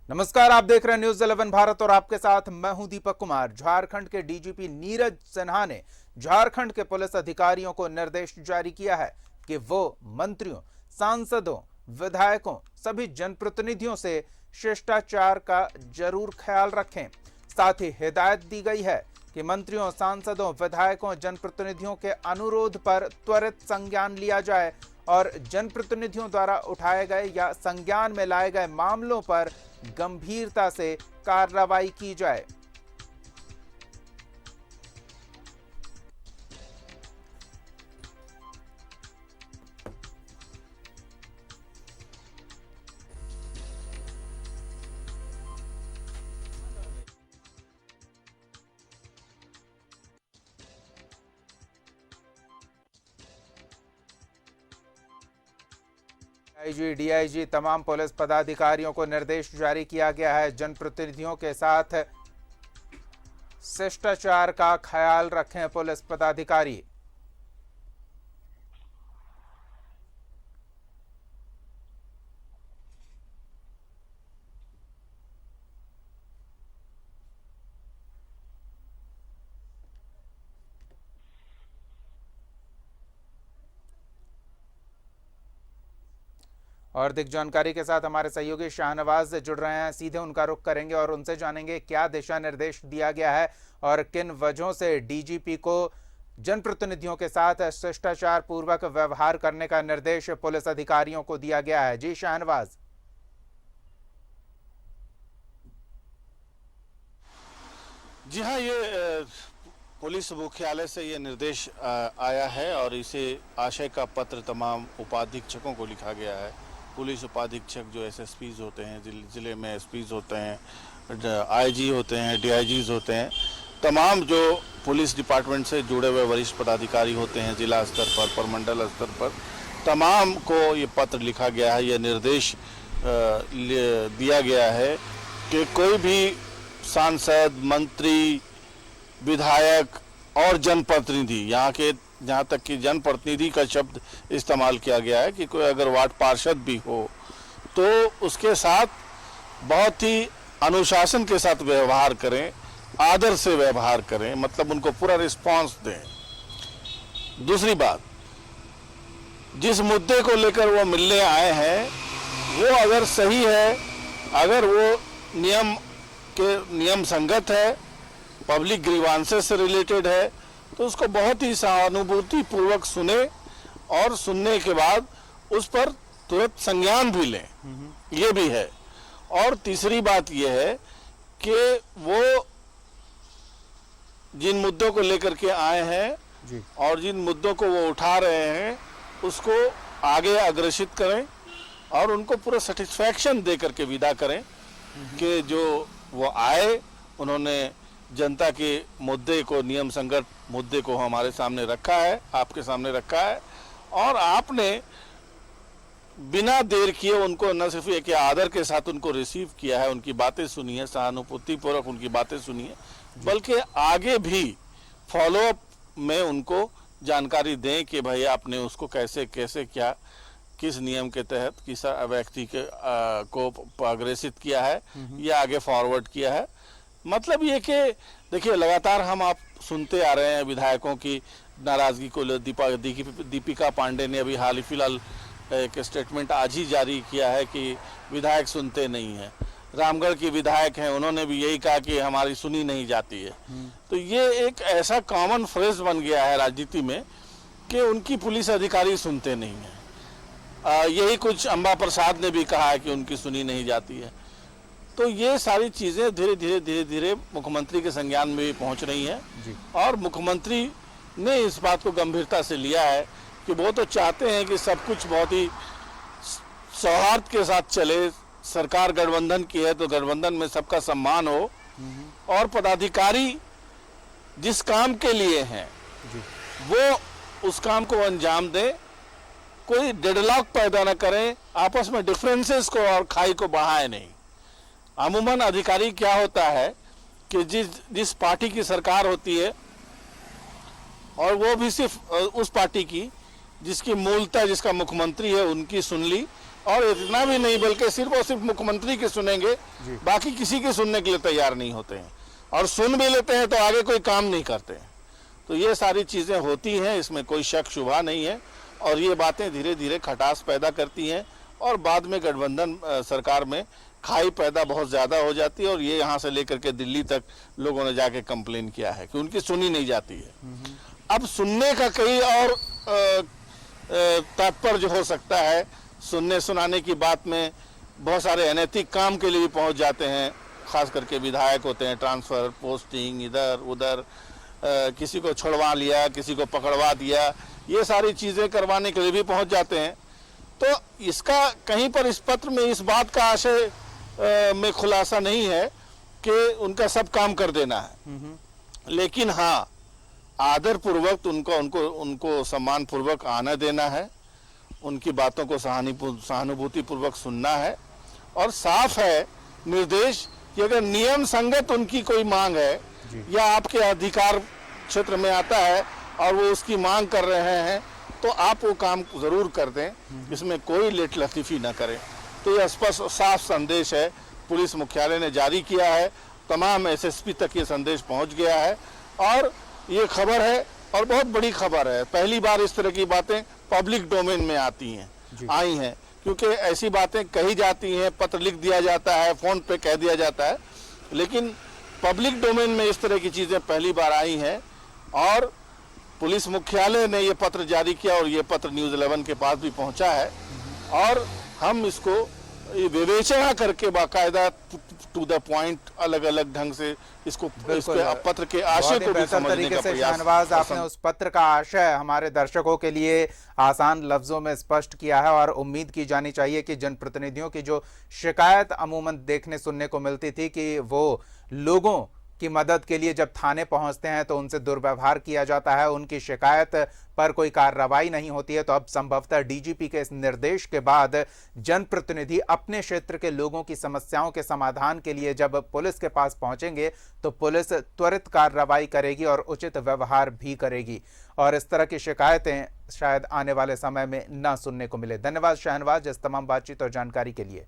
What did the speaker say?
नमस्कार, आप देख रहे हैं न्यूज 11 भारत और आपके साथ मैं हूं दीपक कुमार। झारखंड के डीजीपी नीरज सिन्हा ने झारखंड के पुलिस अधिकारियों को निर्देश जारी किया है कि वो मंत्रियों, सांसदों, विधायकों, सभी जनप्रतिनिधियों से शिष्टाचार का जरूर ख्याल रखें। साथ ही हिदायत दी गई है कि मंत्रियों, सांसदों, विधायकों, जनप्रतिनिधियों के अनुरोध पर त्वरित संज्ञान लिया जाए और जनप्रतिनिधियों द्वारा उठाए गए या संज्ञान में लाए गए मामलों पर गंभीरता से कार्रवाई की जाए। आईजी, डीआईजी, तमाम पुलिस पदाधिकारियों को निर्देश जारी किया गया है। जनप्रतिनिधियों के साथ शिष्टाचार का ख्याल रखें पुलिस पदाधिकारी। और अधिक जानकारी के साथ हमारे सहयोगी शाहनवाज जुड़ रहे हैं। सीधे उनका रुख करेंगे और उनसे जानेंगे क्या दिशा निर्देश दिया गया है और किन वजहों से डीजीपी को जनप्रतिनिधियों के साथ शिष्टाचार पूर्वक व्यवहार करने का निर्देश पुलिस अधिकारियों को दिया गया है। जी शाहनवाज। जी हाँ, ये पुलिस मुख्यालय से ये निर्देश आया है और इसे आशय का पत्र तमाम उपाधीक्षकों को लिखा गया है। पुलिस उपाधीक्षक जो एसएसपीज होते हैं, ज़िले में एसपीज होते हैं, आईजी होते हैं, डीआईजीज होते हैं, तमाम जो पुलिस डिपार्टमेंट से जुड़े हुए वरिष्ठ पदाधिकारी होते हैं जिला स्तर पर, प्रमंडल स्तर पर, तमाम को ये पत्र लिखा गया है। ये निर्देश दिया गया है कि कोई भी सांसद, मंत्री, विधायक और जनप्रतिनिधि, यहाँ तक कि जनप्रतिनिधि का शब्द इस्तेमाल किया गया है कि कोई अगर वार्ड पार्षद भी हो तो उसके साथ बहुत ही अनुशासन के साथ व्यवहार करें, आदर से व्यवहार करें, मतलब उनको पूरा रिस्पांस दें। दूसरी बात, जिस मुद्दे को लेकर वो मिलने आए हैं वो अगर सही है, अगर वो नियम संगत है, पब्लिक ग्रीवांसेस से रिलेटेड है, तो उसको बहुत ही सहानुभूति पूर्वक सुने और सुनने के बाद उस पर तुरंत संज्ञान भी लें, ये भी है। और तीसरी बात ये है कि वो जिन मुद्दों को लेकर के आए हैं जी, और जिन मुद्दों को वो उठा रहे हैं उसको आगे अग्रेसित करें और उनको पूरा सेटिस्फैक्शन दे करके विदा करें कि जो वो आए, उन्होंने जनता के मुद्दे को, नियम संगत मुद्दे को हमारे सामने रखा है, आपके सामने रखा है, और आपने बिना देर किए उनको न सिर्फ एक आदर के साथ उनको रिसीव किया है, उनकी बातें सुनी है, सहानुभूतिपूर्वक उनकी बातें सुनी है, बल्कि आगे भी फॉलोअप में उनको जानकारी दें कि भाई आपने उसको कैसे कैसे क्या, किस नियम के तहत किस व्यक्ति को अग्रेसित किया है या आगे फॉरवर्ड किया है। मतलब ये कि देखिए, लगातार हम आप सुनते आ रहे हैं विधायकों की नाराजगी को। दीपिका पांडे ने अभी हाल ही फिलहाल एक स्टेटमेंट आज ही जारी किया है कि विधायक सुनते नहीं हैं। रामगढ़ के विधायक हैं, उन्होंने भी यही कहा कि हमारी सुनी नहीं जाती है। तो ये एक ऐसा कॉमन फ्रेज बन गया है राजनीति में कि उनकी पुलिस अधिकारी सुनते नहीं हैं। यही कुछ अंबा प्रसाद ने भी कहा है कि उनकी सुनी नहीं जाती है। तो ये सारी चीज़ें धीरे धीरे मुख्यमंत्री के संज्ञान में भी पहुंच रही हैं जी। और मुख्यमंत्री ने इस बात को गंभीरता से लिया है कि वो तो चाहते हैं कि सब कुछ बहुत ही सौहार्द के साथ चले। सरकार गठबंधन की है तो गठबंधन में सबका सम्मान हो और पदाधिकारी जिस काम के लिए हैं जी, वो उस काम को अंजाम दें, कोई डेडलॉक पैदा न करें, आपस में डिफरेंसेस को और खाई को बढ़ाए नहीं। अमूमन अधिकारी क्या होता है कि जिस पार्टी की सरकार होती है, और वो भी सिर्फ उस पार्टी की जिसकी मूलतः जिसका मुख्यमंत्री है, उनकी सुन ली और इतना भी नहीं बल्कि सिर्फ और सिर्फ मुख्यमंत्री की सुनेंगे, बाकी किसी की सुनने के लिए तैयार नहीं होते हैं, और सुन भी लेते हैं तो आगे कोई काम नहीं करते हैं। तो ये सारी चीज़ें होती हैं, इसमें कोई शक शुबा नहीं है, और ये बातें धीरे धीरे खटास पैदा करती हैं और बाद में गठबंधन सरकार में खाई पैदा बहुत ज़्यादा हो जाती है। और ये यहाँ से लेकर के दिल्ली तक लोगों ने जाके कंप्लेन किया है कि उनकी सुनी नहीं जाती है। अब सुनने का कई और तात्पर्य हो सकता है, सुनने सुनाने की बात में बहुत सारे अनैतिक काम के लिए भी पहुँच जाते हैं, खास करके विधायक होते हैं, ट्रांसफ़र पोस्टिंग इधर उधर, किसी को छुड़वा लिया, किसी को पकड़वा दिया, ये सारी चीज़ें करवाने के लिए भी पहुंच जाते हैं। तो इसका कहीं पर इस पत्र में इस बात का आशय में खुलासा नहीं है कि उनका सब काम कर देना है, लेकिन हाँ आदरपूर्वक उनको सम्मानपूर्वक आना देना है, उनकी बातों को सहानुभूतिपूर्वक सुनना है, और साफ है निर्देश कि अगर नियम संगत उनकी कोई मांग है या आपके अधिकार क्षेत्र में आता है और वो उसकी मांग कर रहे हैं, तो आप वो काम जरूर कर दें, इसमें कोई लेट लतीफ़ी ना करें। तो ये स्पष्ट साफ संदेश है, पुलिस मुख्यालय ने जारी किया है, तमाम एसएसपी तक ये संदेश पहुंच गया है, और ये खबर है और बहुत बड़ी खबर है। पहली बार इस तरह की बातें पब्लिक डोमेन में आई हैं, क्योंकि ऐसी बातें कही जाती हैं, पत्र लिख दिया जाता है, फोन पे कह दिया जाता है, लेकिन पब्लिक डोमेन में इस तरह की चीज़ें पहली बार आई हैं। और पुलिस मुख्यालय ने ये पत्र जारी किया और ये पत्र न्यूज़ 11 के पास भी पहुंचा है, और हम इसको विवेचना करके बाकायदा टू द पॉइंट अलग अलग ढंग से इसको पत्र के आशय को भी समझने का प्रयास। शाहनवाज, आपने उस पत्र का आशय हमारे दर्शकों के लिए आसान लफ्जों में स्पष्ट किया है, और उम्मीद की जानी चाहिए कि जनप्रतिनिधियों की जो शिकायत अमूमन देखने सुनने को मिलती थी कि वो लोगों की मदद के लिए जब थाने पहुंचते हैं तो उनसे दुर्व्यवहार किया जाता है, उनकी शिकायत पर कोई कार्रवाई नहीं होती है, तो अब संभवतः डीजीपी के इस निर्देश के बाद जनप्रतिनिधि अपने क्षेत्र के लोगों की समस्याओं के समाधान के लिए जब पुलिस के पास पहुंचेंगे तो पुलिस त्वरित कार्रवाई करेगी और उचित व्यवहार भी करेगी, और इस तरह की शिकायतें शायद आने वाले समय में न सुनने को मिले। धन्यवाद शाहनवाज इस तमाम बातचीत और जानकारी के लिए।